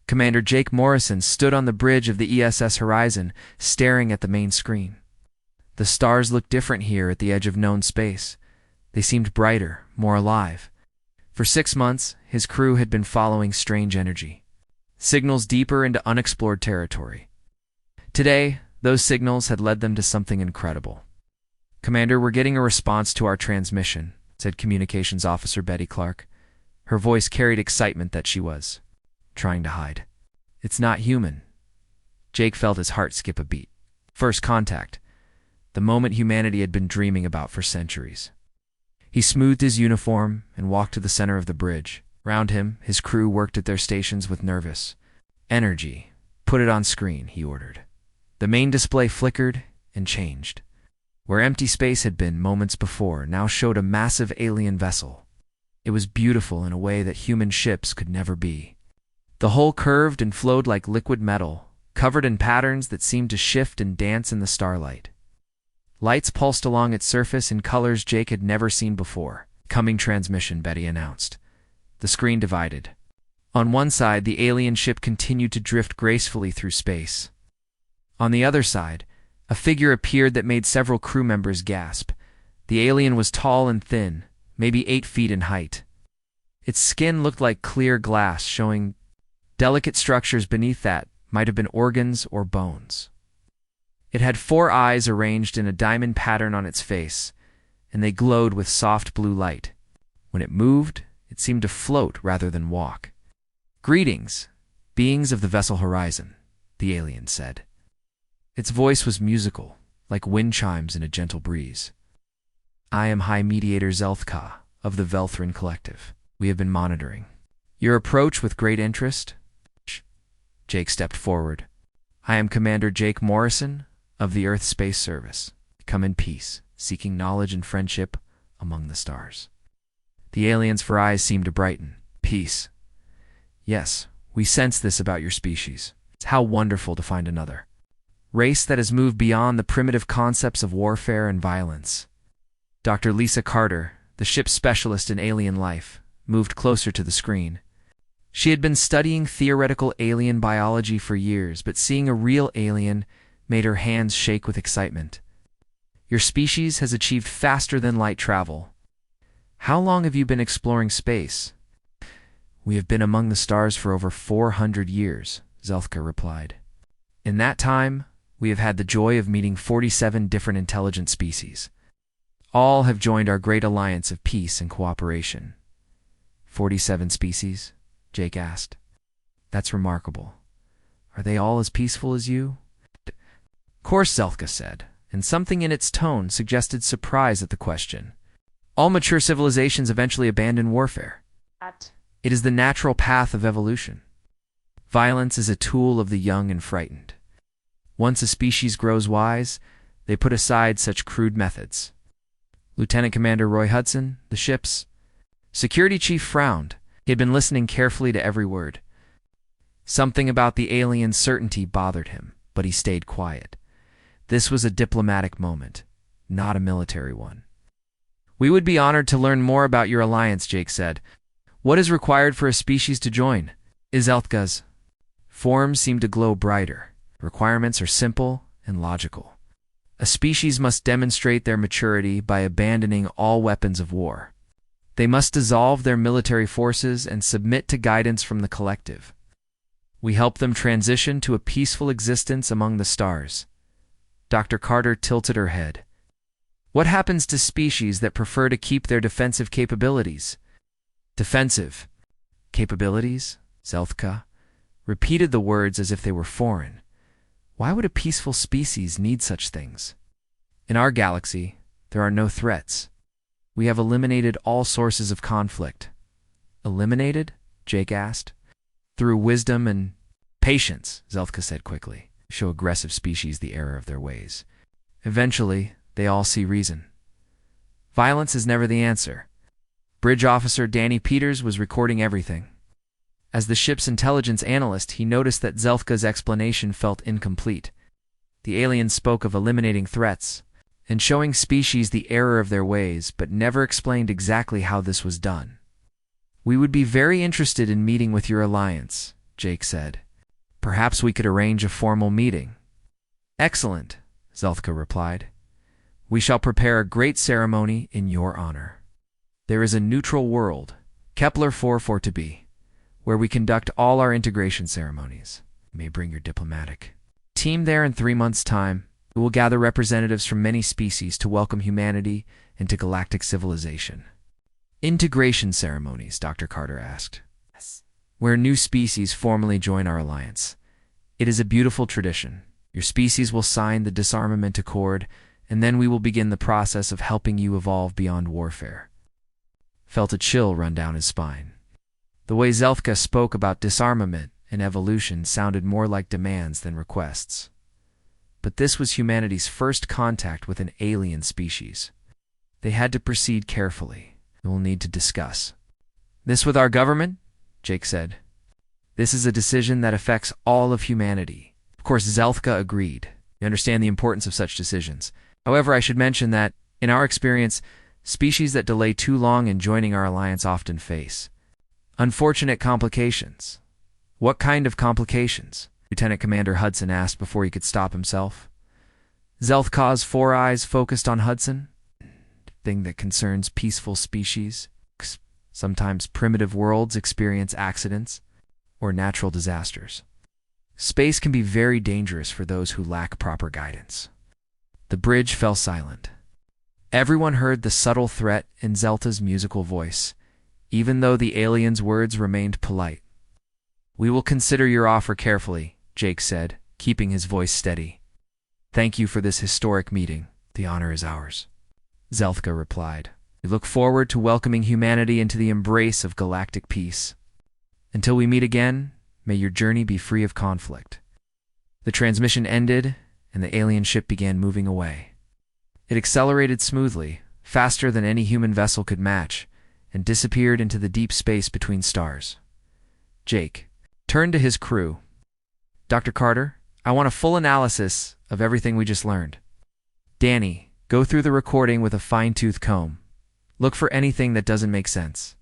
Commander Jake Morrison stood on the bridge of the ESS Horizon, staring at the main screen. The stars looked different here at the edge of known space. They seemed brighter, more alive. For 6 months, his crew had been following strange energy. Signals deeper into unexplored territory. Today, those signals had led them to something incredible. "Commander, we're getting a response to our transmission," said Communications Officer Betty Clark. Her voice carried excitement that she was trying to hide. "It's not human." Jake felt his heart skip a beat. First contact. The moment humanity had been dreaming about for centuries. He smoothed his uniform and walked to the center of the bridge. Round him, his crew worked at their stations with nervous energy. "Put it on screen," he ordered. The main display flickered and changed. Where empty space had been moments before now showed a massive alien vessel. It was beautiful in a way that human ships could never be. The hull curved and flowed like liquid metal, covered in patterns that seemed to shift and dance in the starlight. Lights pulsed along its surface in colors Jake had never seen before. "Coming transmission," Betty announced. The screen divided. On one side, the alien ship continued to drift gracefully through space. On the other side, a figure appeared that made several crew members gasp. The alien was tall and thin, maybe 8 feet in height. Its skin looked like clear glass, showing delicate structures beneath that might have been organs or bones. It had 4 eyes arranged in a diamond pattern on its face, and they glowed with soft blue light. When it moved, it seemed to float rather than walk. "Greetings, beings of the vessel Horizon," the alien said. Its voice was musical, like wind chimes in a gentle breeze. "I am High Mediator Zelthka of the Velthrin Collective. We have been monitoring your approach with great interest." Jake stepped forward. "I am Commander Jake Morrison of the Earth Space Service. Come in peace, seeking knowledge and friendship among the stars." The alien's four eyes seemed to brighten. "Peace. Yes, we sense this about your species. It's how wonderful to find another race that has moved beyond the primitive concepts of warfare and violence." Dr. Lisa Carter, the ship's specialist in alien life, moved closer to the screen. She had been studying theoretical alien biology for years, but seeing a real alien made her hands shake with excitement. "Your species has achieved faster than light travel. How long have you been exploring space?" "We have been among the stars for over 400 years, Zelthka replied. "In that time, we have had the joy of meeting 47 different intelligent species. All have joined our great alliance of peace and cooperation." 47 species? Jake asked. "That's remarkable. Are they all as peaceful as you?" "Of course," Zelthka said, and something in its tone suggested surprise at the question. "All mature civilizations eventually abandon warfare. It is the natural path of evolution. Violence is a tool of the young and frightened. Once a species grows wise, they put aside such crude methods." Lieutenant Commander Roy Hudson, the ship's security chief, frowned. He had been listening carefully to every word. Something about the alien's certainty bothered him, but he stayed quiet. This was a diplomatic moment, not a military one. "We would be honored to learn more about your alliance," Jake said. "What is required for a species to join?" Zelthka's form seemed to glow brighter. "Requirements are simple and logical. A species must demonstrate their maturity by abandoning all weapons of war. They must dissolve their military forces and submit to guidance from the collective. We help them transition to a peaceful existence among the stars." Dr. Carter tilted her head. "What happens to species that prefer to keep their defensive capabilities?" "Defensive capabilities?" Zelthka repeated the words as if they were foreign. Why would a peaceful species need such things? "In our galaxy, there are no threats. We have eliminated all sources of conflict." "Eliminated?" Jake asked. "Through wisdom and patience," Zelthka said quickly. "Show aggressive species the error of their ways. Eventually, they all see reason. Violence is never the answer." Bridge Officer Danny Peters was recording everything. As the ship's intelligence analyst, he noticed that Zelthka's explanation felt incomplete. The alien spoke of eliminating threats and showing species the error of their ways, but never explained exactly how this was done. "We would be very interested in meeting with your alliance," Jake said. Perhaps we could arrange a formal meeting. Excellent, Zelthka replied. We shall prepare a great ceremony in your honor. There is a neutral world, Kepler 44 to be, where we conduct all our integration ceremonies. You may bring your diplomatic team there in 3 months' time. We will gather representatives from many species to welcome humanity into galactic civilization. Integration ceremonies, Dr. Carter asked. Yes. Where new species formally join our alliance. It is a beautiful tradition. Your species will sign the disarmament accord, and then we will begin the process of helping you evolve beyond warfare. Felt a chill run down his spine. The way Zelthka spoke about disarmament and evolution sounded more like demands than requests. But this was humanity's first contact with an alien species. They had to proceed carefully. We will need to discuss this with our government, Jake said. This is a decision that affects all of humanity. Of course, Zelthka agreed. You understand the importance of such decisions. However, I should mention that, in our experience, species that delay too long in joining our alliance often face unfortunate complications. What kind of complications? Lieutenant Commander Hudson asked before he could stop himself. Zelthka's 4 eyes focused on Hudson. Thing that concerns peaceful species. Sometimes primitive worlds experience accidents or natural disasters. Space can be very dangerous for those who lack proper guidance. The bridge fell silent. Everyone heard the subtle threat in Zelta's musical voice, even though the alien's words remained polite. We will consider your offer carefully, Jake said, keeping his voice steady. Thank you for this historic meeting. The honor is ours. Zelthka replied. We look forward to welcoming humanity into the embrace of galactic peace. Until we meet again, may your journey be free of conflict. The transmission ended, and the alien ship began moving away. It accelerated smoothly, faster than any human vessel could match, and disappeared into the deep space between stars. Jake turned to his crew. Dr. Carter, I want a full analysis of everything we just learned. Danny, go through the recording with a fine-tooth comb. Look for anything that doesn't make sense.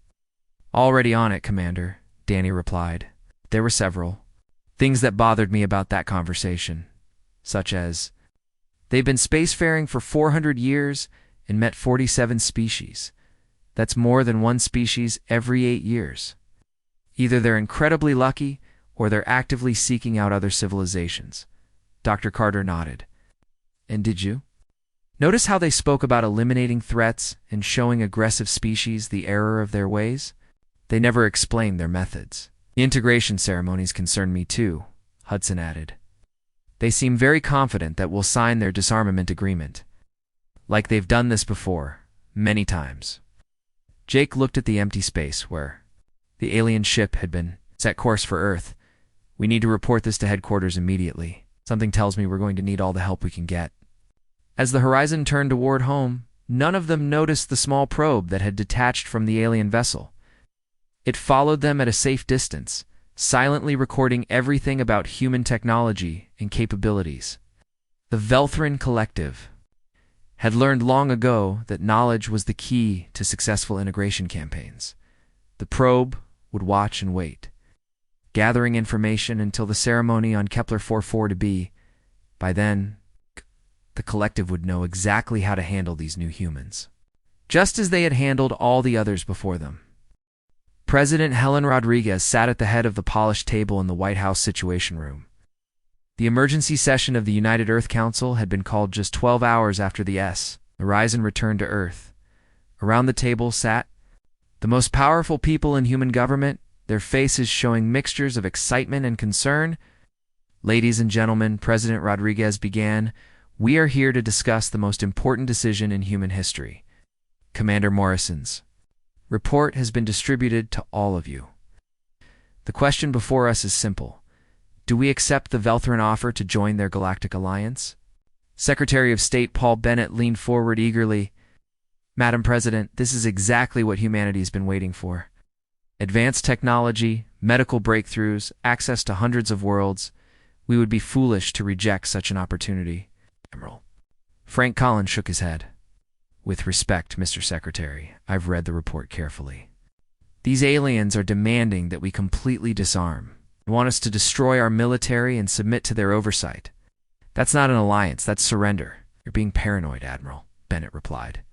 Already on it, Commander, Danny replied. There were several things that bothered me about that conversation, such as, they've been spacefaring for 400 years and met 47 species. That's more than one species every 8 years. Either they're incredibly lucky, or they're actively seeking out other civilizations. Dr. Carter nodded. And did you notice how they spoke about eliminating threats and showing aggressive species the error of their ways? They never explained their methods. The integration ceremonies concern me too, Hudson added. They seem very confident that we'll sign their disarmament agreement. Like they've done this before, many times. Jake looked at the empty space where the alien ship had been set course for Earth. We need to report this to headquarters immediately. Something tells me we're going to need all the help we can get. As the horizon turned toward home, none of them noticed the small probe that had detached from the alien vessel. It followed them at a safe distance, silently recording everything about human technology and capabilities. The Velthrin Collective had learned long ago that knowledge was the key to successful integration campaigns. The probe would watch and wait, gathering information until the ceremony on Kepler 44 to be. By then, the collective would know exactly how to handle these new humans, just as they had handled all the others before them. President Helen Rodriguez sat at the head of the polished table in the White House Situation Room. The emergency session of the United Earth Council had been called just 12 hours after the Horizon returned to Earth. Around the table sat the most powerful people in human government, their faces showing mixtures of excitement and concern. Ladies and gentlemen, President Rodriguez began, we are here to discuss the most important decision in human history. Commander Morrison's report has been distributed to all of you. The question before us is simple. Do we accept the Velthrin offer to join their galactic alliance? Secretary of State Paul Bennett leaned forward eagerly. Madam President, this is exactly what humanity's been waiting for. Advanced technology, medical breakthroughs, access to hundreds of worlds. We would be foolish to reject such an opportunity. Admiral Frank Collins shook his head. With respect, Mr. Secretary, I've read the report carefully. These aliens are demanding that we completely disarm. They want us to destroy our military and submit to their oversight. That's not an alliance, that's surrender. You're being paranoid, Admiral, Bennett replied.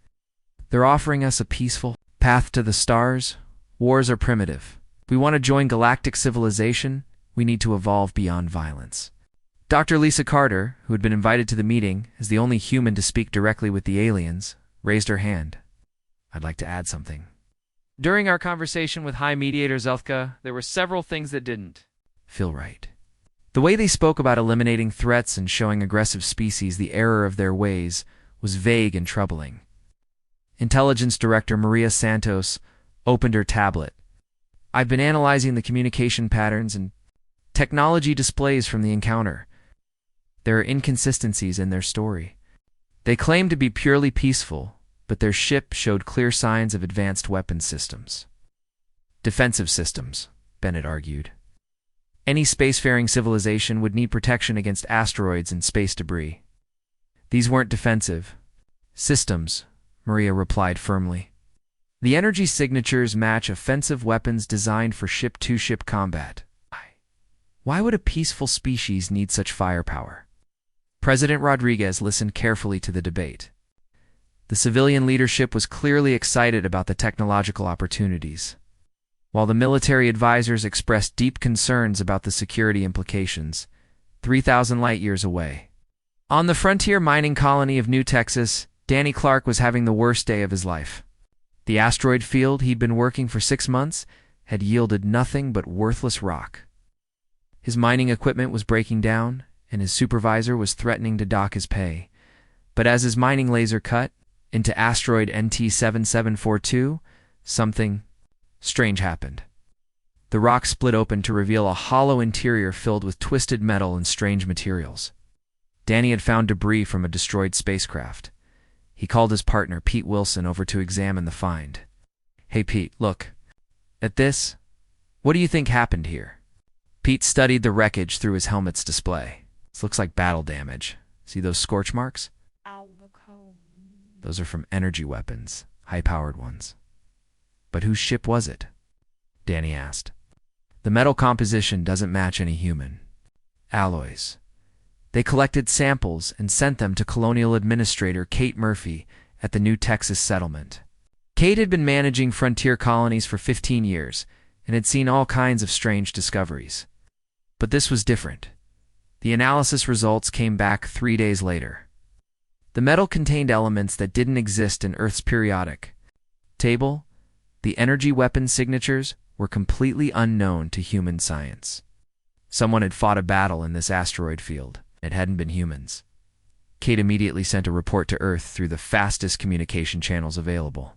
They're offering us a peaceful path to the stars. Wars are primitive. If we want to join galactic civilization, we need to evolve beyond violence. Dr. Lisa Carter, who had been invited to the meeting as the only human to speak directly with the aliens, raised her hand. I'd like to add something. During our conversation with High Mediator Zelthka, there were several things that didn't feel right. The way they spoke about eliminating threats and showing aggressive species the error of their ways was vague and troubling. Intelligence Director Maria Santos opened her tablet. I've been analyzing the communication patterns and technology displays from the encounter. There are inconsistencies in their story. They claim to be purely peaceful, but their ship showed clear signs of advanced weapons systems. Defensive systems, Bennett argued. Any spacefaring civilization would need protection against asteroids and space debris. These weren't defensive systems, Maria replied firmly. The energy signatures match offensive weapons designed for ship-to-ship combat. Why would a peaceful species need such firepower? President Rodriguez listened carefully to the debate. The civilian leadership was clearly excited about the technological opportunities, while the military advisors expressed deep concerns about the security implications, 3,000 light-years away. On the frontier mining colony of New Texas, Danny Clark was having the worst day of his life. The asteroid field he'd been working for 6 months had yielded nothing but worthless rock. His mining equipment was breaking down, and his supervisor was threatening to dock his pay. But as his mining laser cut into asteroid NT-7742, something strange happened. The rock split open to reveal a hollow interior filled with twisted metal and strange materials. Danny had found debris from a destroyed spacecraft. He called his partner, Pete Wilson, over to examine the find. Hey, Pete, look at this. What do you think happened here? Pete studied the wreckage through his helmet's display. This looks like battle damage. See those scorch marks? Those are from energy weapons, high-powered ones. But whose ship was it? Danny asked. The metal composition doesn't match any human alloys. They collected samples and sent them to Colonial Administrator Kate Murphy at the New Texas settlement. Kate had been managing frontier colonies for 15 years and had seen all kinds of strange discoveries. But this was different. The analysis results came back 3 days later. The metal contained elements that didn't exist in Earth's periodic table. The energy weapon signatures were completely unknown to human science. Someone had fought a battle in this asteroid field. It hadn't been humans. Kate immediately sent a report to Earth through the fastest communication channels available.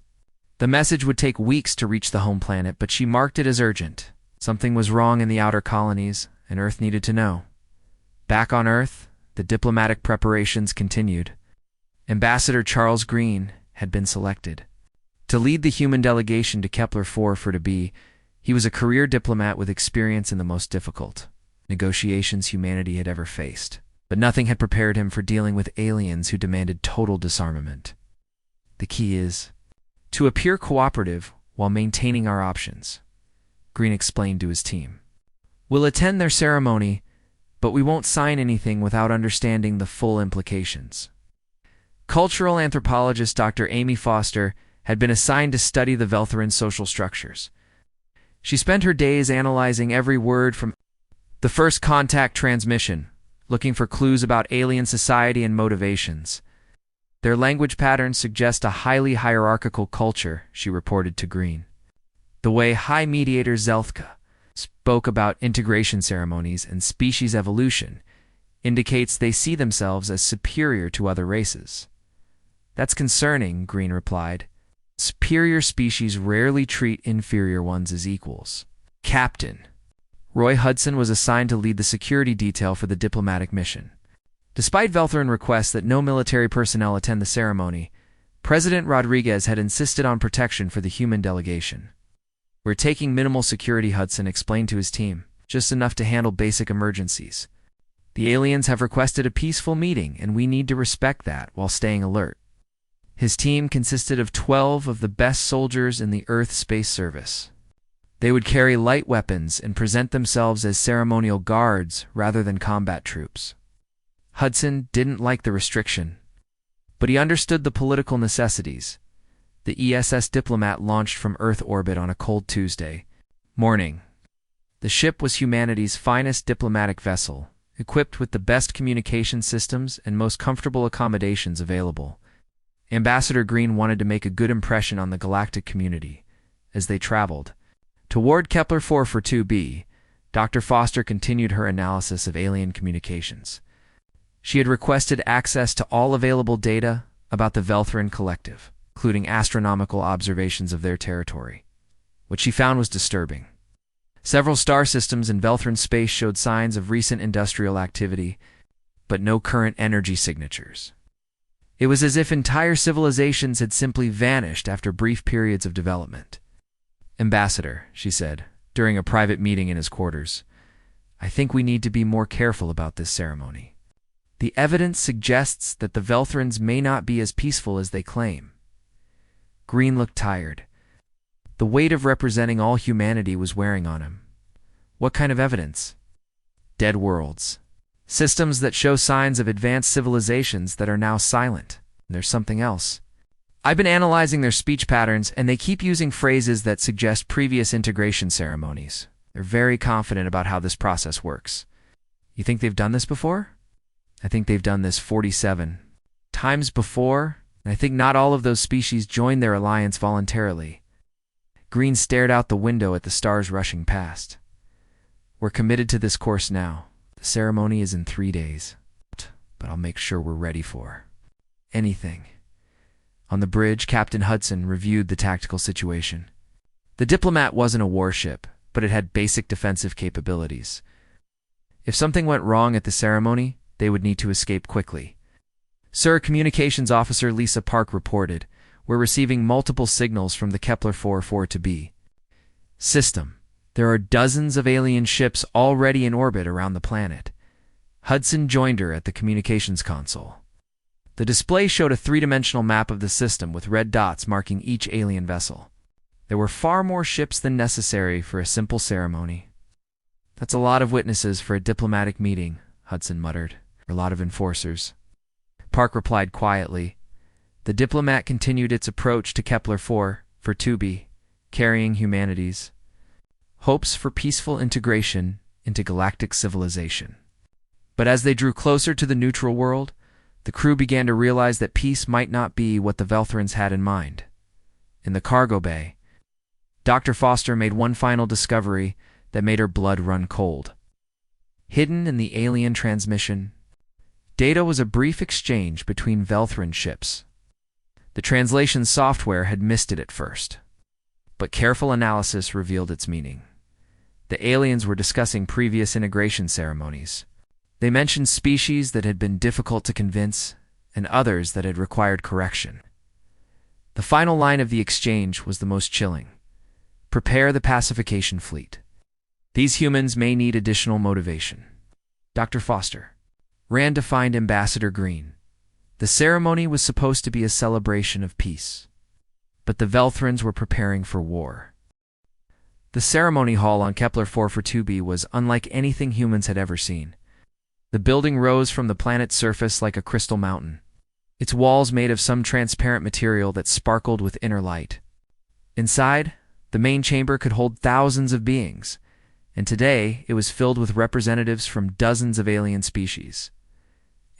The message would take weeks to reach the home planet, but she marked it as urgent. Something was wrong in the outer colonies, and Earth needed to know. Back on Earth, the diplomatic preparations continued. Ambassador Charles Green had been selected to lead the human delegation to Kepler-4 for to be. He was a career diplomat with experience in the most difficult negotiations humanity had ever faced. But nothing had prepared him for dealing with aliens who demanded total disarmament. The key is to appear cooperative while maintaining our options, Green explained to his team. We'll attend their ceremony, but we won't sign anything without understanding the full implications. Cultural anthropologist Dr. Amy Foster had been assigned to study the Veltheran social structures. She spent her days analyzing every word from the first contact transmission, looking for clues about alien society and motivations. Their language patterns suggest a highly hierarchical culture, she reported to Green. The way High Mediator Zelthka spoke about integration ceremonies and species evolution indicates they see themselves as superior to other races. That's concerning, Green replied. Superior species rarely treat inferior ones as equals. Captain Roy Hudson was assigned to lead the security detail for the diplomatic mission. Despite Veltheran requests that no military personnel attend the ceremony, President Rodriguez had insisted on protection for the human delegation. We're taking minimal security, Hudson explained to his team, just enough to handle basic emergencies. The aliens have requested a peaceful meeting, and we need to respect that while staying alert. His team consisted of 12 of the best soldiers in the Earth Space Service. They would carry light weapons and present themselves as ceremonial guards rather than combat troops. Hudson didn't like the restriction, but he understood the political necessities. The ESS Diplomat launched from Earth orbit on a cold Tuesday morning. The ship was humanity's finest diplomatic vessel, equipped with the best communication systems and most comfortable accommodations available. Ambassador Green wanted to make a good impression on the galactic community. As they traveled toward Kepler-4 for 2b, Dr. Foster continued her analysis of alien communications. She had requested access to all available data about the Velthran Collective, including astronomical observations of their territory. What she found was disturbing. Several star systems in Velthran space showed signs of recent industrial activity, but no current energy signatures. It was as if entire civilizations had simply vanished after brief periods of development. "Ambassador," she said, during a private meeting in his quarters, "I think we need to be more careful about this ceremony. The evidence suggests that the Velthrans may not be as peaceful as they claim." Green looked tired. The weight of representing all humanity was wearing on him. What kind of evidence? Dead worlds. Systems that show signs of advanced civilizations that are now silent. There's something else. "I've been analyzing their speech patterns, and they keep using phrases that suggest previous integration ceremonies. They're very confident about how this process works." "You think they've done this before?" "I think they've done this 47 times before, and I think not all of those species joined their alliance voluntarily." Green stared out the window at the stars rushing past. "We're committed to this course now. The ceremony is in 3 days, but I'll make sure we're ready for anything." On the bridge, Captain Hudson reviewed the tactical situation. The Diplomat wasn't a warship, but it had basic defensive capabilities. If something went wrong at the ceremony, they would need to escape quickly. "Sir," Communications Officer Lisa Park reported, "we're receiving multiple signals from the Kepler-4 4-B system. There are dozens of alien ships already in orbit around the planet." Hudson joined her at the communications console. The display showed a three-dimensional map of the system with red dots marking each alien vessel. There were far more ships than necessary for a simple ceremony. "That's a lot of witnesses for a diplomatic meeting," Hudson muttered. "A lot of enforcers." Park replied quietly. The Diplomat continued its approach to Kepler-4 for 2b, carrying humanity's hopes for peaceful integration into galactic civilization. But as they drew closer to the neutral world, the crew began to realize that peace might not be what the Velthrans had in mind. In the cargo bay, Dr. Foster made one final discovery that made her blood run cold. Hidden in the alien transmission data was a brief exchange between Velthran ships. The translation software had missed it at first, but careful analysis revealed its meaning. The aliens were discussing previous integration ceremonies. They mentioned species that had been difficult to convince and others that had required correction. The final line of the exchange was the most chilling. "Prepare the pacification fleet. These humans may need additional motivation." Dr. Foster ran to find Ambassador Green. The ceremony was supposed to be a celebration of peace, but the Velthrans were preparing for war. The ceremony hall on Kepler-4 for 2b was unlike anything humans had ever seen. The building rose from the planet's surface like a crystal mountain, its walls made of some transparent material that sparkled with inner light. Inside, the main chamber could hold thousands of beings, and today it was filled with representatives from dozens of alien species.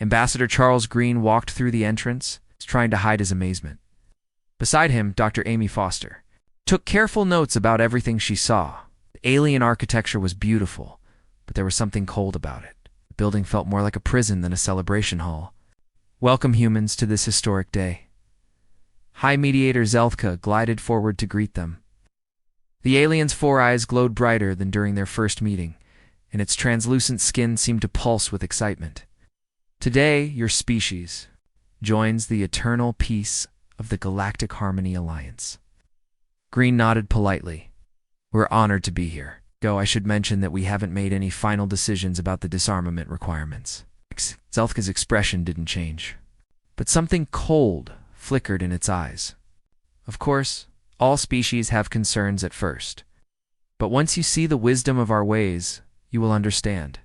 Ambassador Charles Green walked through the entrance, trying to hide his amazement. Beside him, Dr. Amy Foster took careful notes about everything she saw. The alien architecture was beautiful, but there was something cold about it. The building felt more like a prison than a celebration hall. "Welcome, humans, to this historic day." High Mediator Zelthka glided forward to greet them. The alien's 4 eyes glowed brighter than during their first meeting, and its translucent skin seemed to pulse with excitement. "Today, your species joins the eternal peace of the Galactic Harmony Alliance." Green nodded politely. "We're honored to be here. Though I should mention that we haven't made any final decisions about the disarmament requirements." Zelthka's expression didn't change, but something cold flickered in its eyes. "Of course, all species have concerns at first, But once you see the wisdom of our ways, you will understand.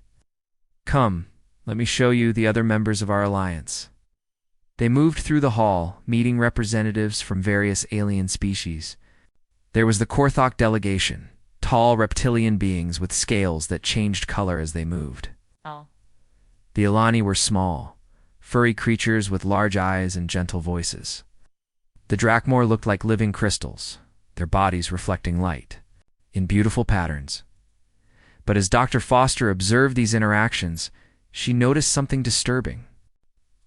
Come, let me show you the other members of our alliance." They moved through the hall, meeting representatives from various alien species. There was the Korthok delegation, tall reptilian beings with scales that changed color as they moved. Oh. The Alani were small, furry creatures with large eyes and gentle voices. The Drakmor looked like living crystals, their bodies reflecting light, in beautiful patterns. But as Dr. Foster observed these interactions, she noticed something disturbing.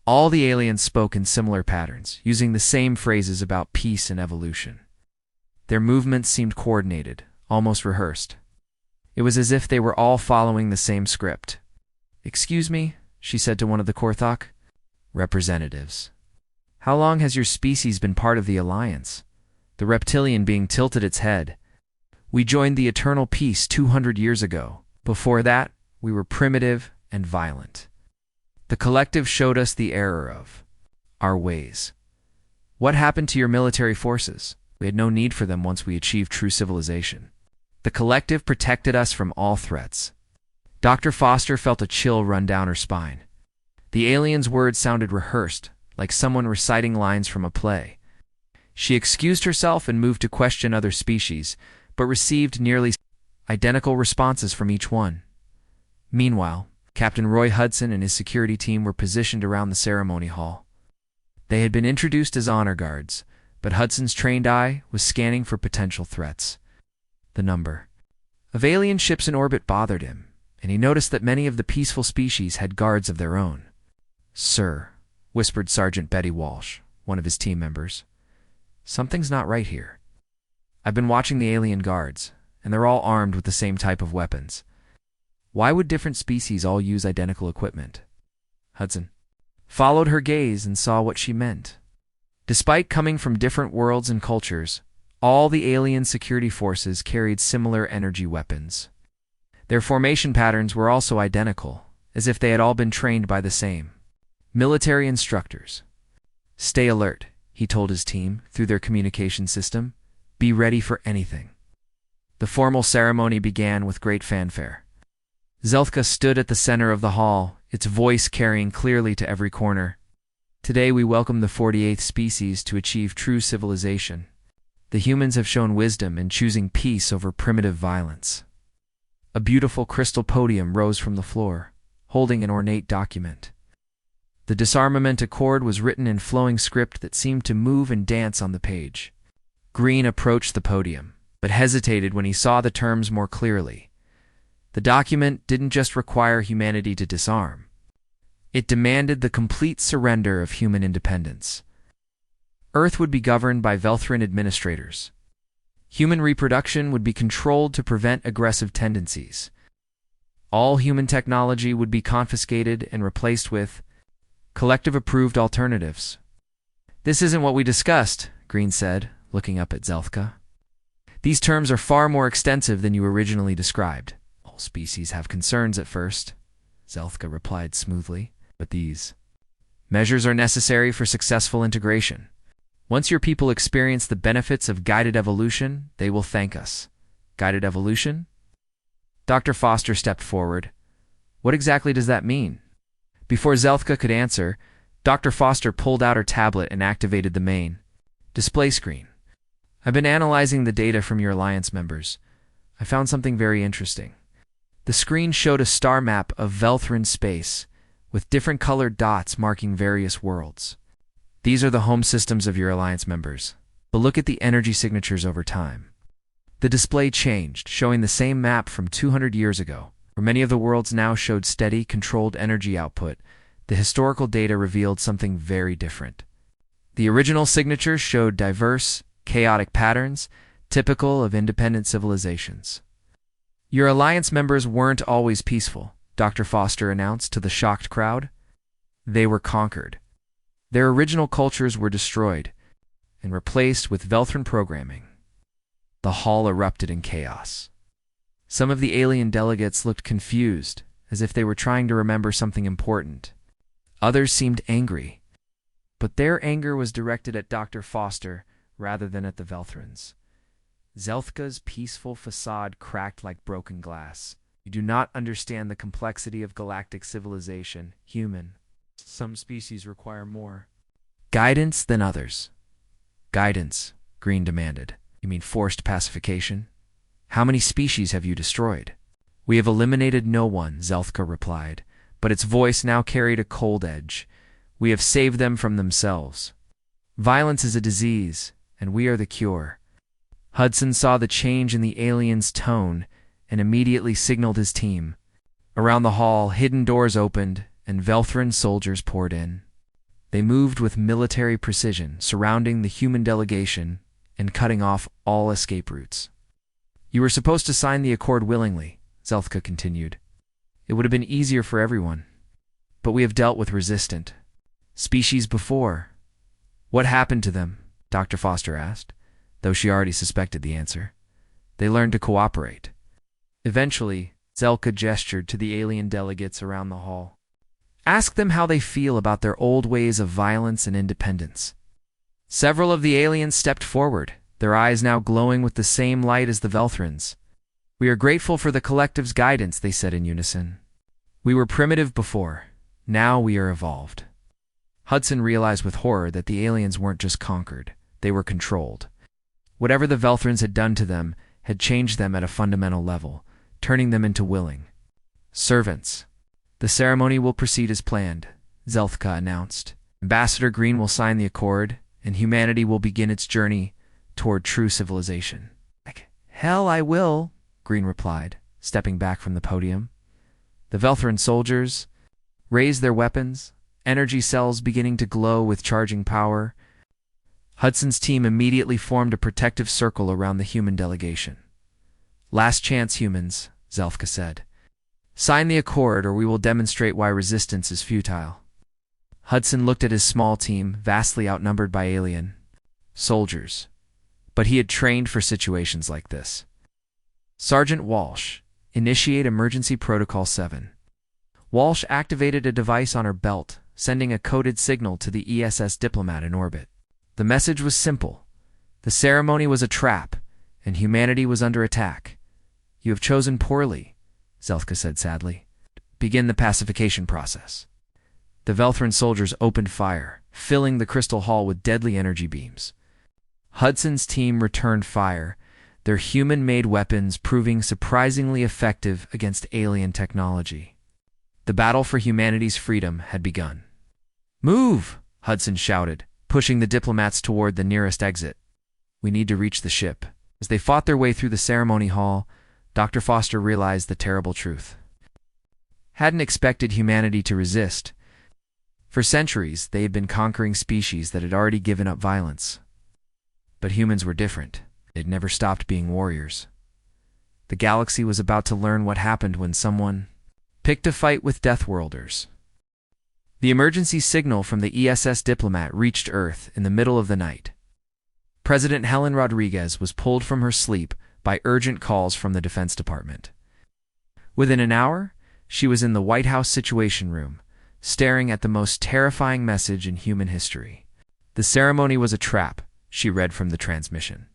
All the aliens spoke in similar patterns, using the same phrases about peace and evolution. Their movements seemed coordinated, almost rehearsed. It was as if they were all following the same script. "Excuse me," she said to one of the Korthok representatives. "How long has your species been part of the Alliance?" The reptilian being tilted its head. "We joined the Eternal Peace 200 years ago. Before that, we were primitive and violent. The collective showed us the error of our ways. What happened to your military forces? We had no need for them once we achieved true civilization. The collective protected us from all threats." Dr. Foster felt a chill run down her spine. The alien's words sounded rehearsed, like someone reciting lines from a play. She excused herself and moved to question other species, but received nearly identical responses from each one. Meanwhile, Captain Roy Hudson and his security team were positioned around the ceremony hall. They had been introduced as honor guards, but Hudson's trained eye was scanning for potential threats. The number of alien ships in orbit bothered him, and he noticed that many of the peaceful species had guards of their own. "Sir," whispered Sergeant Betty Walsh, one of his team members, "something's not right here. I've been watching the alien guards, and they're all armed with the same type of weapons. Why would different species all use identical equipment?" Hudson followed her gaze and saw what she meant. Despite coming from different worlds and cultures, all the alien security forces carried similar energy weapons. Their formation patterns were also identical, as if they had all been trained by the same military instructors. "Stay alert," he told his team through their communication system. "Be ready for anything." The formal ceremony began with great fanfare. Zelthka stood at the center of the hall, its voice carrying clearly to every corner. "Today we welcome the 48th species to achieve true civilization. The humans have shown wisdom in choosing peace over primitive violence." A beautiful crystal podium rose from the floor, holding an ornate document. The disarmament accord was written in flowing script that seemed to move and dance on the page. Green approached the podium, but hesitated when he saw the terms more clearly. The document didn't just require humanity to disarm. It demanded the complete surrender of human independence. Earth would be governed by Velthrin administrators. Human reproduction would be controlled to prevent aggressive tendencies. All human technology would be confiscated and replaced with collective-approved alternatives. "This isn't what we discussed," Green said, looking up at Zelthka. "These terms are far more extensive than you originally described." "All species have concerns at first," Zelthka replied smoothly, "but these measures are necessary for successful integration. Once your people experience the benefits of guided evolution, they will thank us." "Guided evolution?" Dr. Foster stepped forward. "What exactly does that mean?" Before Zelthka could answer, Dr. Foster pulled out her tablet and activated the main display screen. "I've been analyzing the data from your Alliance members. I found something very interesting." The screen showed a star map of Velthrin space, with different colored dots marking various worlds. "These are the home systems of your Alliance members. But look at the energy signatures over time." The display changed, showing the same map from 200 years ago, where many of the worlds now showed steady, controlled energy output. The historical data revealed something very different. The original signatures showed diverse, chaotic patterns, typical of independent civilizations. "Your Alliance members weren't always peaceful," Dr. Foster announced to the shocked crowd. "They were conquered. Their original cultures were destroyed and replaced with Velthrin programming." The hall erupted in chaos. Some of the alien delegates looked confused, as if they were trying to remember something important. Others seemed angry, but their anger was directed at Dr. Foster rather than at the Velthrins. Zeltka's peaceful facade cracked like broken glass. You do not understand the complexity of galactic civilization, human. Some species require more guidance than others. Guidance, Green demanded. You mean forced pacification? How many species have you destroyed? We have eliminated no one, Zeltka replied, but its voice now carried a cold edge. We have saved them from themselves. Violence is a disease, and we are the cure. Hudson saw the change in the alien's tone and immediately signaled his team. Around the hall, hidden doors opened, and Velthran soldiers poured in. They moved with military precision, surrounding the human delegation and cutting off all escape routes. You were supposed to sign the accord willingly, Zeltka continued. It would have been easier for everyone. But we have dealt with resistant species before. What happened to them? Dr. Foster asked, though she already suspected the answer. They learned to cooperate. Eventually, Zelka gestured to the alien delegates around the hall. Ask them how they feel about their old ways of violence and independence. Several of the aliens stepped forward, their eyes now glowing with the same light as the Velthrans. We are grateful for the collective's guidance, they said in unison. We were primitive before. Now we are evolved. Hudson realized with horror that the aliens weren't just conquered, they were controlled. Whatever the Velthrans had done to them had changed them at a fundamental level, turning them into willing servants. The ceremony will proceed as planned, Zeltka announced. Ambassador Green will sign the accord, and humanity will begin its journey toward true civilization. Hell, I will, Green replied, stepping back from the podium. The Velthran soldiers raised their weapons, energy cells beginning to glow with charging power. Hudson's team immediately formed a protective circle around the human delegation. Last chance, humans, Zeltka said. Sign the accord or we will demonstrate why resistance is futile. Hudson looked at his small team, vastly outnumbered by alien soldiers. But he had trained for situations like this. Sergeant Walsh, initiate Emergency Protocol 7. Walsh activated a device on her belt, sending a coded signal to the ESS diplomat in orbit. The message was simple. The ceremony was a trap, and humanity was under attack. You have chosen poorly, Zeltka said sadly. Begin the pacification process. The Velthran soldiers opened fire, filling the crystal hall with deadly energy beams. Hudson's team returned fire, their human-made weapons proving surprisingly effective against alien technology. The battle for humanity's freedom had begun. Move! Hudson shouted, pushing the diplomats toward the nearest exit. We need to reach the ship. As they fought their way through the ceremony hall, Dr. Foster realized the terrible truth. Hadn't expected humanity to resist. For centuries, they had been conquering species that had already given up violence. But humans were different. They'd never stopped being warriors. The galaxy was about to learn what happened when someone picked a fight with Deathworlders. The emergency signal from the ESS diplomat reached Earth in the middle of the night. President Helen Rodriguez was pulled from her sleep by urgent calls from the Defense Department. Within an hour, she was in the White House Situation Room, staring at the most terrifying message in human history. The ceremony was a trap, she read from the transmission.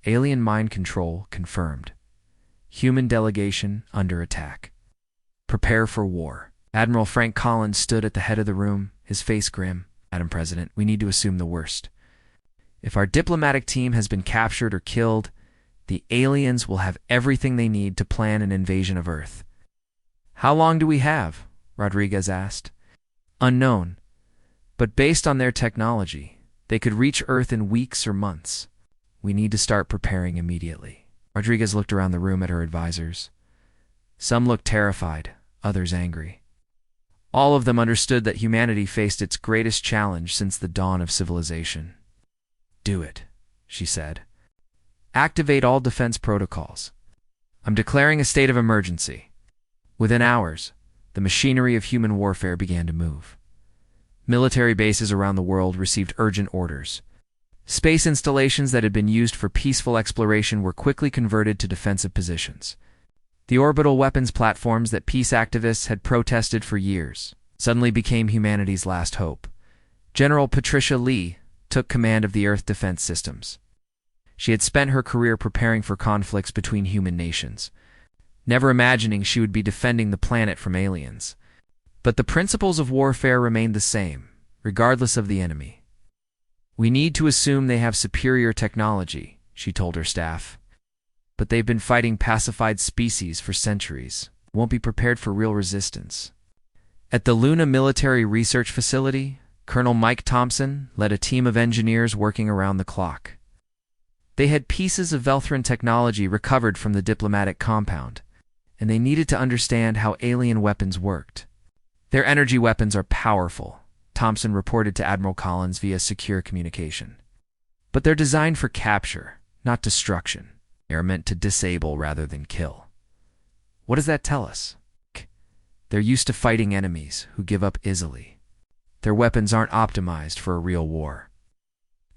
Alien mind control confirmed. Human delegation under attack. Prepare for war. Admiral Frank Collins stood at the head of the room, his face grim. Madam President, we need to assume the worst. If our diplomatic team has been captured or killed, the aliens will have everything they need to plan an invasion of Earth. How long do we have? Rodriguez asked. Unknown. But based on their technology, they could reach Earth in weeks or months. We need to start preparing immediately. Rodriguez looked around the room at her advisors. Some looked terrified, others angry. All of them understood that humanity faced its greatest challenge since the dawn of civilization. Do it, she said. Activate all defense protocols. I'm declaring a state of emergency. Within hours, the machinery of human warfare began to move. Military bases around the world received urgent orders. Space installations that had been used for peaceful exploration were quickly converted to defensive positions. The orbital weapons platforms that peace activists had protested for years suddenly became humanity's last hope. General Patricia Lee took command of the Earth defense systems. She had spent her career preparing for conflicts between human nations, never imagining she would be defending the planet from aliens. But the principles of warfare remained the same, regardless of the enemy. "We need to assume they have superior technology," she told her staff. "But they've been fighting pacified species for centuries. Won't be prepared for real resistance." At the Luna Military Research Facility, Colonel Mike Thompson led a team of engineers working around the clock. They had pieces of Velthran technology recovered from the diplomatic compound, and they needed to understand how alien weapons worked. "Their energy weapons are powerful," Thompson reported to Admiral Collins via secure communication. "But they're designed for capture, not destruction. They are meant to disable rather than kill." "What does that tell us?" "They're used to fighting enemies who give up easily. Their weapons aren't optimized for a real war."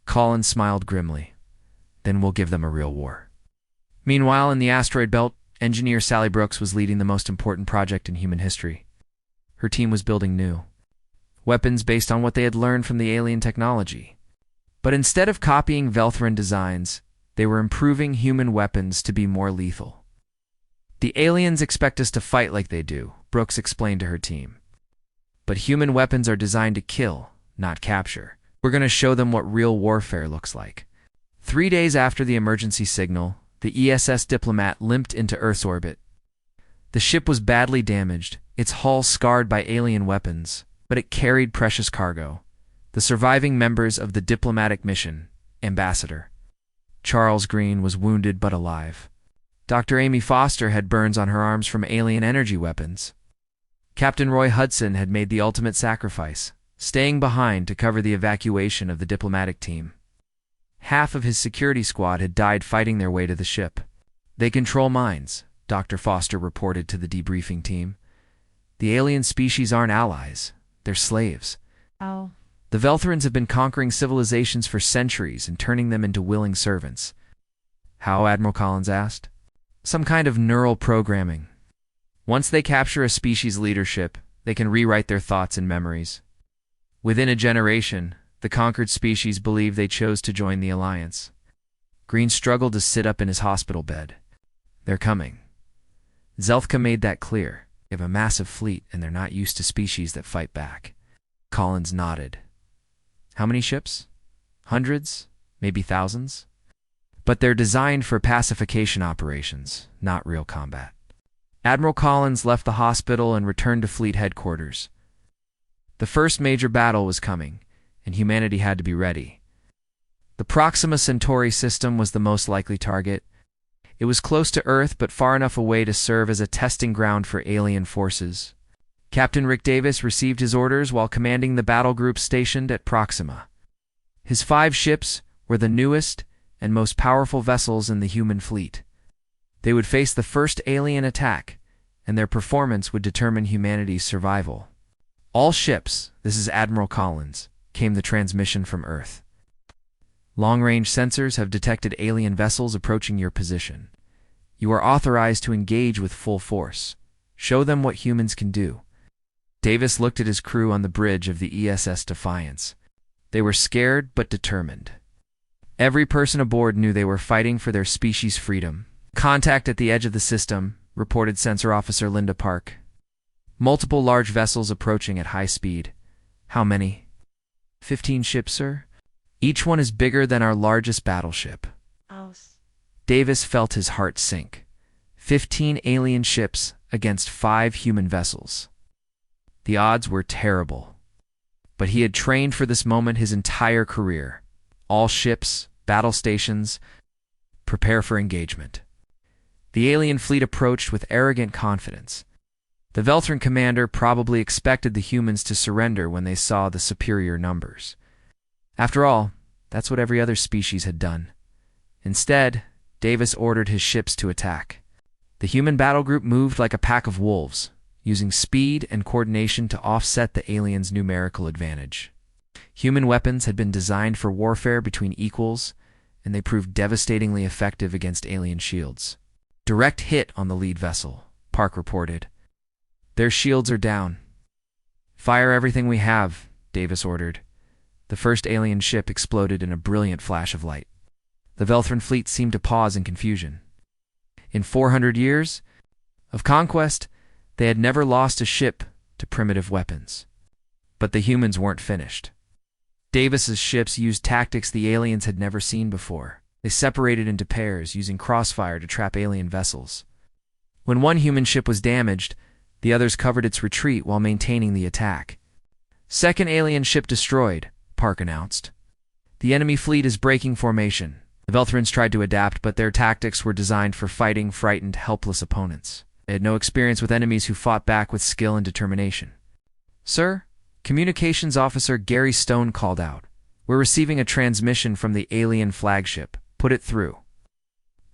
Collins smiled grimly. "Then we'll give them a real war." Meanwhile, in the asteroid belt, engineer Sally Brooks was leading the most important project in human history. Her team was building new weapons based on what they had learned from the alien technology. But instead of copying Velthran designs, they were improving human weapons to be more lethal. "The aliens expect us to fight like they do," Brooks explained to her team. "But human weapons are designed to kill, not capture. We're going to show them what real warfare looks like." 3 days after the emergency signal, the ESS Diplomat limped into Earth's orbit. The ship was badly damaged, its hull scarred by alien weapons, but it carried precious cargo. The surviving members of the diplomatic mission, Ambassador Charles Green, was wounded but alive. Dr. Amy Foster had burns on her arms from alien energy weapons. Captain Roy Hudson had made the ultimate sacrifice, staying behind to cover the evacuation of the diplomatic team. Half of his security squad had died fighting their way to the ship. "They control minds," Dr. Foster reported to the debriefing team. "The alien species aren't allies, they're slaves." Oh. "The Velthrans have been conquering civilizations for centuries and turning them into willing servants." "How?" Admiral Collins asked. "Some kind of neural programming. Once they capture a species' leadership, they can rewrite their thoughts and memories. Within a generation, the conquered species believe they chose to join the Alliance." Green struggled to sit up in his hospital bed. "They're coming. Zelthka made that clear. They have a massive fleet, and they're not used to species that fight back." Collins nodded. "How many ships? Hundreds? Maybe thousands? But they're designed for pacification operations, not real combat." Admiral Collins left the hospital and returned to fleet headquarters. The first major battle was coming, and humanity had to be ready. The Proxima Centauri system was the most likely target. It was close to Earth but far enough away to serve as a testing ground for alien forces. Captain Rick Davis received his orders while commanding the battle group stationed at Proxima. His 5 ships were the newest and most powerful vessels in the human fleet. They would face the first alien attack, and their performance would determine humanity's survival. "All ships," this is Admiral Collins, came the transmission from Earth. "Long-range sensors have detected alien vessels approaching your position. You are authorized to engage with full force. Show them what humans can do." Davis looked at his crew on the bridge of the ESS Defiance. They were scared but determined. Every person aboard knew they were fighting for their species' freedom. "Contact at the edge of the system," reported Sensor Officer Linda Park. "Multiple large vessels approaching at high speed." "How many?" 15 ships, sir. Each one is bigger than our largest battleship." Oh. Davis felt his heart sink. 15 alien ships against 5 human vessels. The odds were terrible. But he had trained for this moment his entire career. All ships, battle stations, prepare for engagement. The alien fleet approached with arrogant confidence. The Velthran commander probably expected the humans to surrender when they saw the superior numbers. After all, that's what every other species had done. Instead, Davis ordered his ships to attack. The human battle group moved like a pack of wolves, using speed and coordination to offset the aliens' numerical advantage. Human weapons had been designed for warfare between equals, and they proved devastatingly effective against alien shields. "Direct hit on the lead vessel," Park reported. "Their shields are down." "Fire everything we have," Davis ordered. The first alien ship exploded in a brilliant flash of light. The Velthran fleet seemed to pause in confusion. In 400 years of conquest, they had never lost a ship to primitive weapons. But the humans weren't finished. Davis's ships used tactics the aliens had never seen before. They separated into pairs, using crossfire to trap alien vessels. When one human ship was damaged, the others covered its retreat while maintaining the attack. "Second alien ship destroyed," Park announced. "The enemy fleet is breaking formation." The Velthrans tried to adapt, but their tactics were designed for fighting frightened, helpless opponents. They had no experience with enemies who fought back with skill and determination. "Sir," Communications Officer Gary Stone called out, "we're receiving a transmission from the alien flagship. Put it through."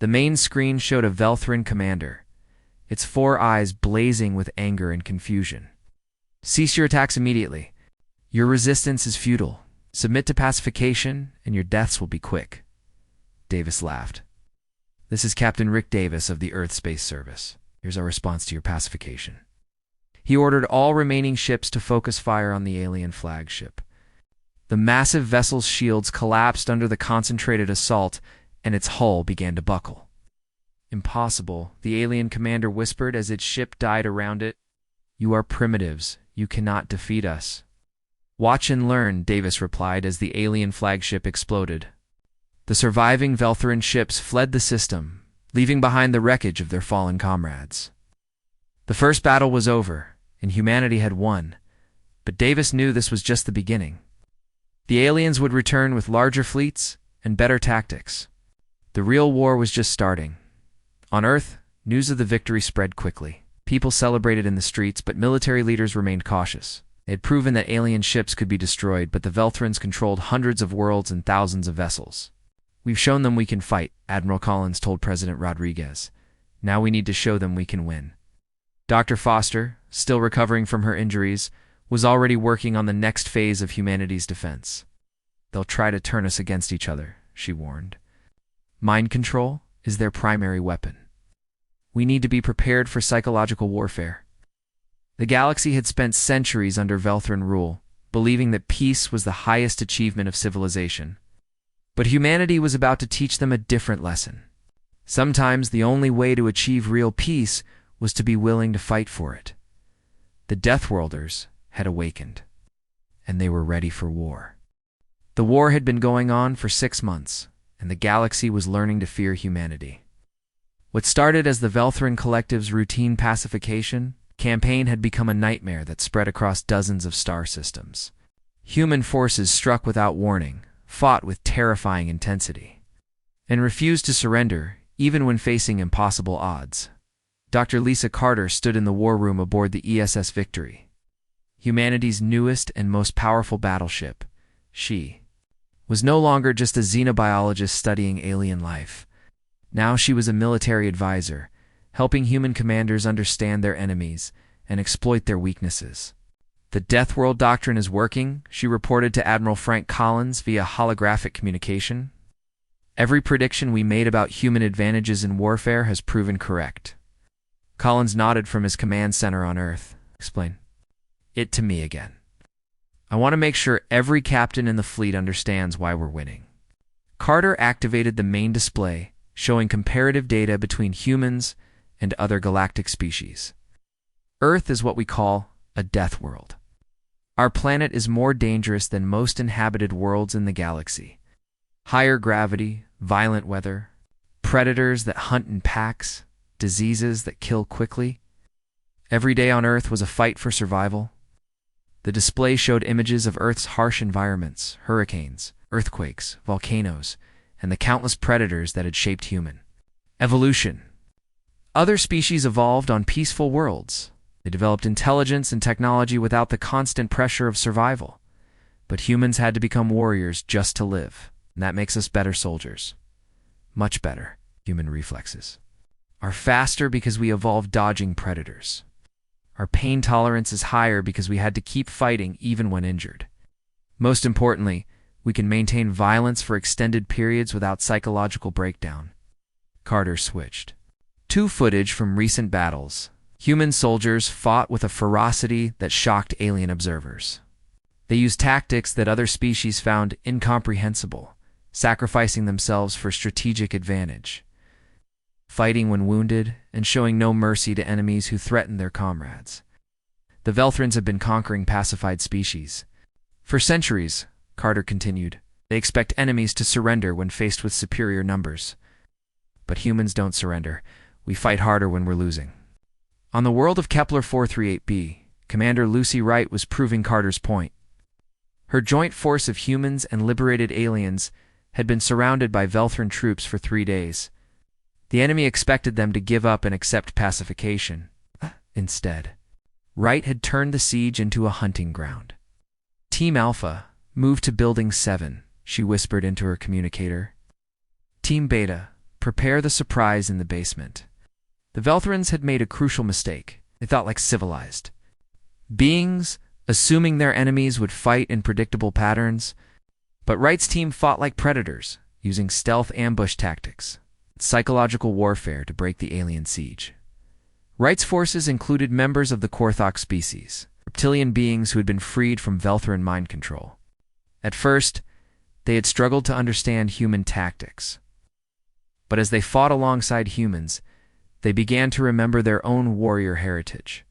The main screen showed a Velthran commander, its 4 eyes blazing with anger and confusion. "Cease your attacks immediately. Your resistance is futile. Submit to pacification, and your deaths will be quick." Davis laughed. "This is Captain Rick Davis of the Earth Space Service. Here's our response to your pacification." He ordered all remaining ships to focus fire on the alien flagship. The massive vessel's shields collapsed under the concentrated assault, and its hull began to buckle. "Impossible," the alien commander whispered as its ship died around it. "You are primitives. You cannot defeat us." "Watch and learn," Davis replied as the alien flagship exploded. The surviving Velthran ships fled the system, leaving behind the wreckage of their fallen comrades. The first battle was over, and humanity had won, but Davis knew this was just the beginning. The aliens would return with larger fleets and better tactics. The real war was just starting. On Earth, news of the victory spread quickly. People celebrated in the streets, but military leaders remained cautious. They had proven that alien ships could be destroyed, but the Velthrans controlled hundreds of worlds and thousands of vessels. "We've shown them we can fight," Admiral Collins told President Rodriguez. "Now we need to show them we can win." Dr. Foster, still recovering from her injuries, was already working on the next phase of humanity's defense. "They'll try to turn us against each other," she warned. "Mind control is their primary weapon. We need to be prepared for psychological warfare." The galaxy had spent centuries under Velthran rule, believing that peace was the highest achievement of civilization. But humanity was about to teach them a different lesson. Sometimes the only way to achieve real peace was to be willing to fight for it. The Deathworlders had awakened, and they were ready for war. The war had been going on for 6 months, and the galaxy was learning to fear humanity. What started as the Velthran Collective's routine pacification campaign had become a nightmare that spread across dozens of star systems. Human forces struck without warning, fought with terrifying intensity, and refused to surrender even when facing impossible odds. Dr. Lisa Carter stood in the war room aboard the ESS Victory, humanity's newest and most powerful battleship. She was no longer just a xenobiologist studying alien life. Now she was a military advisor, helping human commanders understand their enemies and exploit their weaknesses. "The Deathworld Doctrine is working," she reported to Admiral Frank Collins via holographic communication. "Every prediction we made about human advantages in warfare has proven correct." Collins nodded from his command center on Earth. "Explain it to me again. I want to make sure every captain in the fleet understands why we're winning." Carter activated the main display, showing comparative data between humans and other galactic species. "Earth is what we call a death world. Our planet is more dangerous than most inhabited worlds in the galaxy. Higher gravity, violent weather, predators that hunt in packs, diseases that kill quickly. Every day on Earth was a fight for survival." The display showed images of Earth's harsh environments, hurricanes, earthquakes, volcanoes, and the countless predators that had shaped human evolution. Other species evolved on peaceful worlds. They developed intelligence and technology without the constant pressure of survival. But humans had to become warriors just to live, and that makes us better soldiers. Much better. Human reflexes are faster because we evolved dodging predators. Our pain tolerance is higher because we had to keep fighting even when injured. Most importantly, we can maintain violence for extended periods without psychological breakdown. Carter switched to footage from recent battles. Human soldiers fought with a ferocity that shocked alien observers. They used tactics that other species found incomprehensible, sacrificing themselves for strategic advantage, fighting when wounded, and showing no mercy to enemies who threatened their comrades. The Velthrons have been conquering pacified species. For centuries, Carter continued, they expect enemies to surrender when faced with superior numbers. But humans don't surrender. We fight harder when we're losing. On the world of Kepler 438b, Commander Lucy Wright was proving Carter's point. Her joint force of humans and liberated aliens had been surrounded by Velthron troops for 3 days. The enemy expected them to give up and accept pacification. Instead, Wright had turned the siege into a hunting ground. Team Alpha, move to Building 7, she whispered into her communicator. Team Beta, prepare the surprise in the basement. The Velthrons had made a crucial mistake. They thought like civilized beings, assuming their enemies would fight in predictable patterns. But Wright's team fought like predators, using stealth ambush tactics, psychological warfare to break the alien siege. Wright's forces included members of the Korthok species, reptilian beings who had been freed from Velthron mind control. At first, they had struggled to understand human tactics. But as they fought alongside humans, they began to remember their own warrior heritage.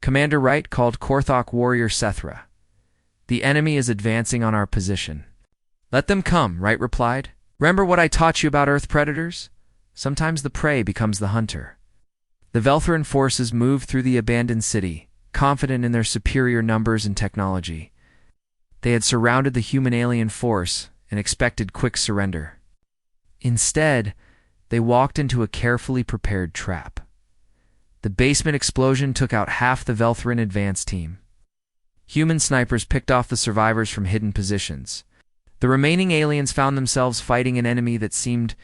Commander Wright called Korthok warrior Sethra. The enemy is advancing on our position. Let them come, Wright replied. Remember what I taught you about Earth predators? Sometimes the prey becomes the hunter. The Velthron forces moved through the abandoned city, confident in their superior numbers and technology. They had surrounded the human-alien force and expected quick surrender. Instead, they walked into a carefully prepared trap. The basement explosion took out half the Velthron advance team. Human snipers picked off the survivors from hidden positions. The remaining aliens found themselves fighting an enemy that seemed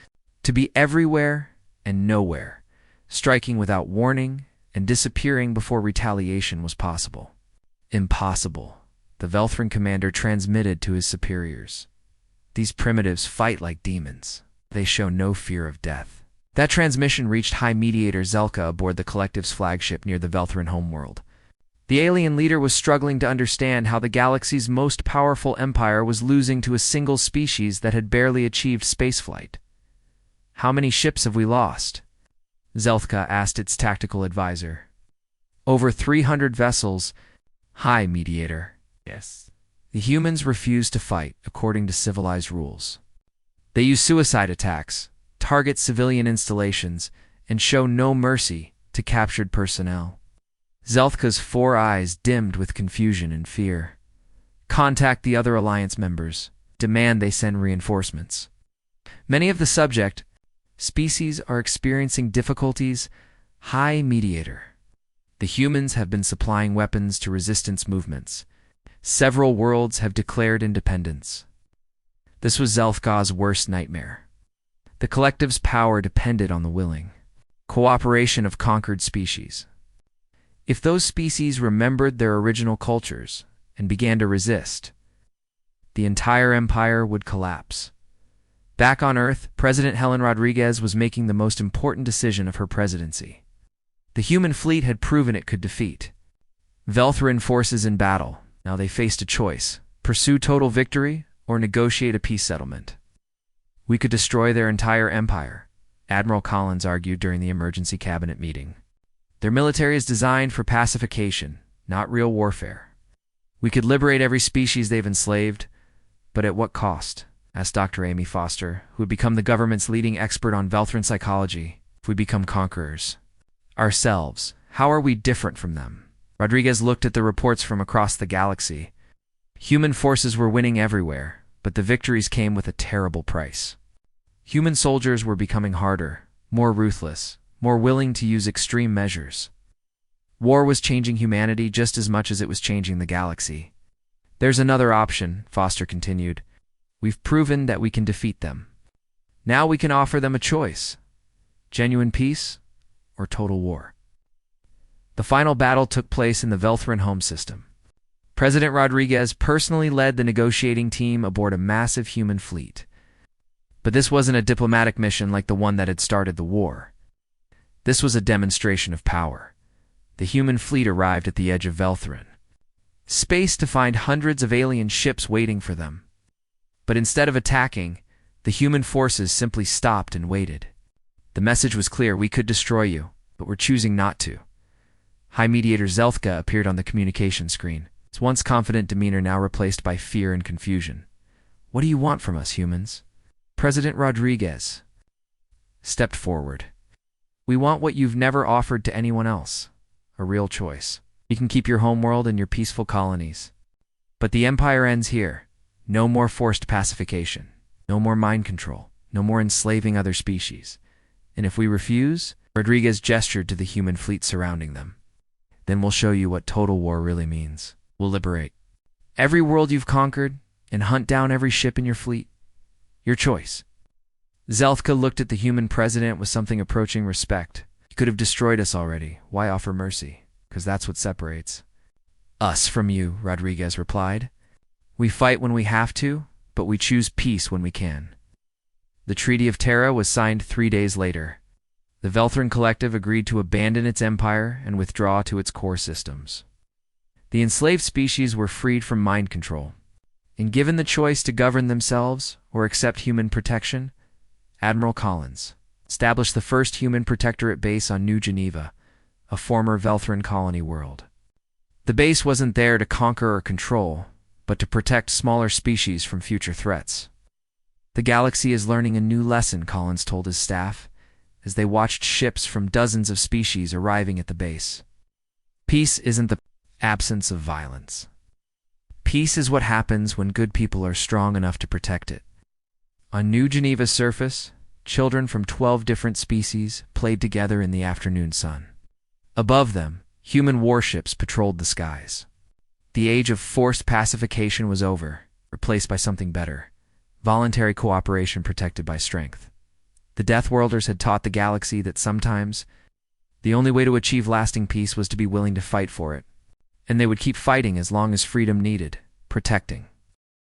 to be everywhere and nowhere, striking without warning and disappearing before retaliation was possible. Impossible, the Velthron commander transmitted to his superiors. These primitives fight like demons. They show no fear of death. That transmission reached High Mediator Zelka aboard the Collective's flagship near the Velthron homeworld. The alien leader was struggling to understand how the galaxy's most powerful empire was losing to a single species that had barely achieved spaceflight. How many ships have we lost? Zelka asked its tactical advisor. Over 300 vessels, High Mediator. Yes. The humans refused to fight according to civilized rules. They use suicide attacks, target civilian installations, and show no mercy to captured personnel. Zelka's 4 eyes dimmed with confusion and fear. Contact the other Alliance members. Demand they send reinforcements. Many of the subject species are experiencing difficulties. High Mediator. The humans have been supplying weapons to resistance movements. Several worlds have declared independence. This was Zelka's worst nightmare. The Collective's power depended on the willing cooperation of conquered species. If those species remembered their original cultures and began to resist, the entire empire would collapse. Back on Earth, President Helen Rodriguez was making the most important decision of her presidency. The human fleet had proven it could defeat Velthron forces in battle. Now they faced a choice: pursue total victory or negotiate a peace settlement. We could destroy their entire empire, Admiral Collins argued during the emergency cabinet meeting. Their military is designed for pacification, not real warfare. We could liberate every species they've enslaved, but at what cost? Asked Dr. Amy Foster, who had become the government's leading expert on Velthron psychology. If we become conquerors ourselves, how are we different from them? Rodriguez looked at the reports from across the galaxy. Human forces were winning everywhere, but the victories came with a terrible price. Human soldiers were becoming harder, more ruthless, more willing to use extreme measures. War was changing humanity just as much as it was changing the galaxy. There's another option, Foster continued. We've proven that we can defeat them. Now we can offer them a choice: genuine peace or total war. The final battle took place in the Velthron home system. President Rodriguez personally led the negotiating team aboard a massive human fleet. But this wasn't a diplomatic mission like the one that had started the war. This was a demonstration of power. The human fleet arrived at the edge of Velthron, space to find hundreds of alien ships waiting for them. But instead of attacking, The human forces simply stopped and waited. The message was clear: we could destroy you, but we're choosing not to. High Mediator Zelthka appeared on the communication screen, his once confident demeanor now replaced by fear and confusion. What do you want from us, humans? President Rodriguez stepped forward. We want what you've never offered to anyone else: a real choice. You can keep your homeworld and your peaceful colonies. But the Empire ends here. No more forced pacification. No more mind control. No more enslaving other species. And if we refuse, Rodriguez gestured to the human fleet surrounding them, then we'll show you what total war really means. We'll liberate every world you've conquered and hunt down every ship in your fleet. Your choice. Zelthka looked at the human president with something approaching respect. You could have destroyed us already. Why offer mercy? Because that's what separates us from you, Rodriguez replied. We fight when we have to, but we choose peace when we can. The Treaty of Terra was signed 3 days later. The Velthran Collective agreed to abandon its empire and withdraw to its core systems. The enslaved species were freed from mind control, and given the choice to govern themselves or accept human protection, Admiral Collins established the first human protectorate base on New Geneva, a former Velthran colony world. The base wasn't there to conquer or control, but to protect smaller species from future threats. The galaxy is learning a new lesson, Collins told his staff, as they watched ships from dozens of species arriving at the base. Peace isn't the absence of violence. Peace is what happens when good people are strong enough to protect it. On New Geneva's surface, children from 12 different species played together in the afternoon sun. Above them, human warships patrolled the skies. The age of forced pacification was over, replaced by something better: voluntary cooperation protected by strength. The Deathworlders had taught the galaxy that sometimes the only way to achieve lasting peace was to be willing to fight for it, and they would keep fighting as long as freedom needed protecting.